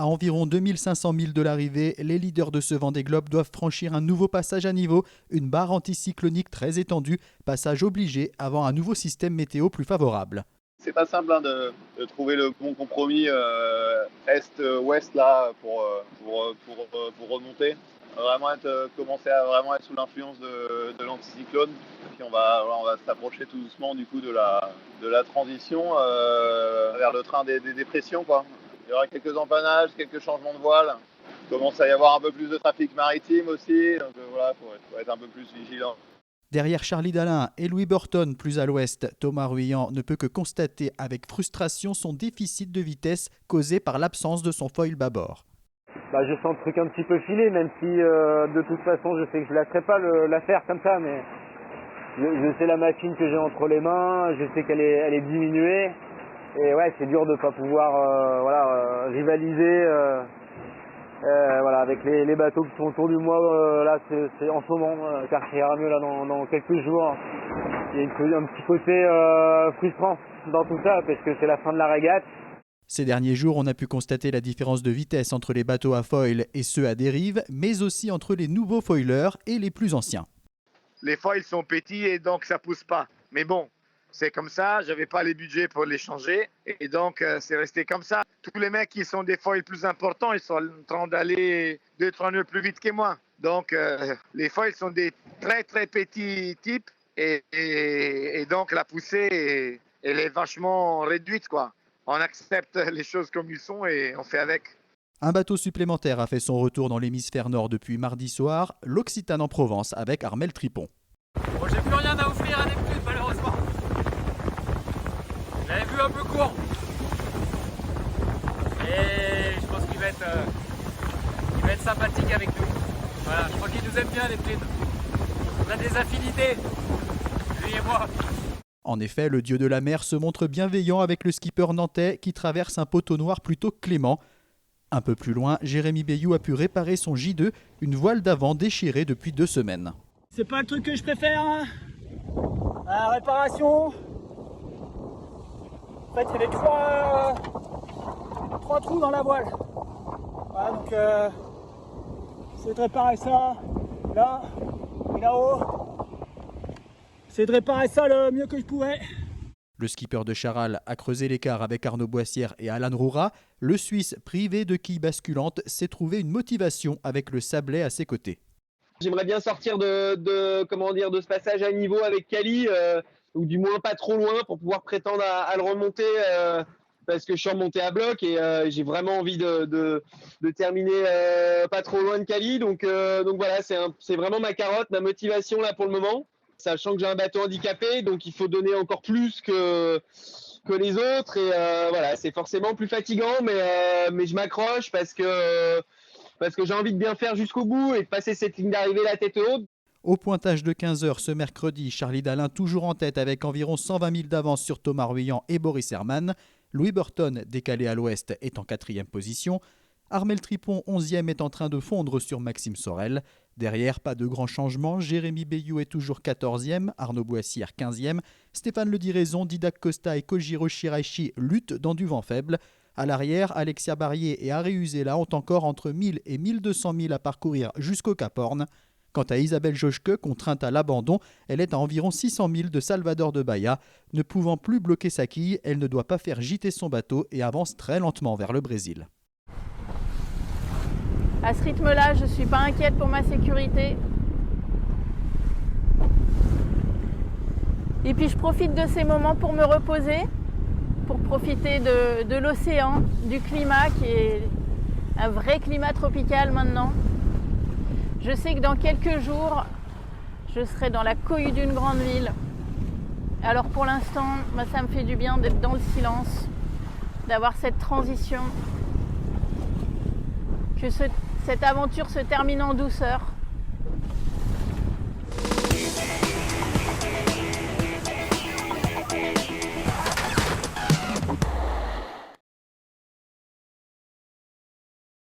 À environ 2500 milles de l'arrivée, les leaders de ce Vendée Globe doivent franchir un nouveau passage à niveau, une barre anticyclonique très étendue, passage obligé avant un nouveau système météo plus favorable. C'est pas simple de trouver le bon compromis est-ouest là pour remonter. Commencer à vraiment être sous l'influence de l'anticyclone. Puis on va s'approcher tout doucement du coup de la transition vers le train des dépressions quoi. Il y aura quelques empannages, quelques changements de voile. Il commence à y avoir un peu plus de trafic maritime aussi. Donc voilà, faut être un peu plus vigilant. Derrière Charlie Dalin et Louis Burton, plus à l'ouest, Thomas Ruyant ne peut que constater avec frustration son déficit de vitesse causé par l'absence de son foil bâbord. Je sens le truc un petit peu filé, même si de toute façon je sais que je ne laisserai pas la faire comme ça, mais je sais la machine que j'ai entre les mains, je sais qu'elle est diminuée, et ouais, c'est dur de ne pas pouvoir rivaliser avec les bateaux qui sont autour du moi là, c'est en ce moment, car ça ira mieux là dans quelques jours. Il y a un petit côté frustrant dans tout ça, parce que c'est la fin de la régate. Ces derniers jours, on a pu constater la différence de vitesse entre les bateaux à foil et ceux à dérive, mais aussi entre les nouveaux foilers et les plus anciens. Les foils sont petits et donc ça pousse pas. Mais bon, c'est comme ça, j'avais pas les budgets pour les changer et donc c'est resté comme ça. Tous les mecs qui sont des foils plus importants, ils sont en train d'aller 2-3 nœuds plus vite que moi. Donc les foils sont des très très petits types et donc la poussée elle est vachement réduite quoi. On accepte les choses comme ils sont et on fait avec. Un bateau supplémentaire a fait son retour dans l'hémisphère nord depuis mardi soir, l'Occitane en Provence avec Armel Tripon. Bon, j'ai plus rien à offrir à Neptune malheureusement. J'avais vu un peu court. Et je pense qu'il va être sympathique avec nous. Voilà, je crois qu'il nous aime bien Neptune. On a des affinités, lui et moi. En effet, le dieu de la mer se montre bienveillant avec le skipper nantais qui traverse un poteau noir plutôt clément. Un peu plus loin, Jérémy Bayou a pu réparer son J2, une voile d'avant déchirée depuis 2 semaines. C'est pas le truc que je préfère, hein. La réparation. En fait, il y avait trois trous dans la voile. Voilà, donc c'est de réparer ça là et là-haut. C'est de réparer ça le mieux que je pouvais. Le skipper de Charal a creusé l'écart avec Arnaud Boissière et Alan Roura. Le Suisse, privé de quilles basculantes, s'est trouvé une motivation avec le Sablé à ses côtés. J'aimerais bien sortir de ce passage à niveau avec Cali, ou du moins pas trop loin pour pouvoir prétendre à le remonter, parce que je suis remonté à bloc et j'ai vraiment envie de terminer pas trop loin de Cali. Donc voilà, c'est vraiment ma carotte, ma motivation là pour le moment. Sachant que j'ai un bateau handicapé, donc il faut donner encore plus que les autres. Et voilà, c'est forcément plus fatigant, mais je m'accroche parce que j'ai envie de bien faire jusqu'au bout et de passer cette ligne d'arrivée la tête haute. Au pointage de 15h ce mercredi, Charlie Dalin toujours en tête avec environ 120 000 d'avance sur Thomas Ruyant et Boris Herman. Louis Burton, décalé à l'ouest, est en 4e position. Armel Tripon, 11e, est en train de fondre sur Maxime Sorel. Derrière, pas de grands changements. Jérémy Bayou est toujours 14e, Arnaud Boissière 15e. Stéphane Lediraison, Didac Costa et Kojiro Shiraishi luttent dans du vent faible. À l'arrière, Alexia Barrier et Harry Uzela ont encore entre 1000 et 1200 milles à parcourir jusqu'au Cap Horn. Quant à Isabelle Joschke, contrainte à l'abandon, elle est à environ 600 milles de Salvador de Bahia. Ne pouvant plus bloquer sa quille, elle ne doit pas faire gîter son bateau et avance très lentement vers le Brésil. À ce rythme-là, je ne suis pas inquiète pour ma sécurité. Et puis je profite de ces moments pour me reposer, pour profiter de l'océan, du climat qui est un vrai climat tropical maintenant. Je sais que dans quelques jours, je serai dans la cohue d'une grande ville. Alors pour l'instant, ça me fait du bien d'être dans le silence, d'avoir cette transition, que cette aventure se termine en douceur.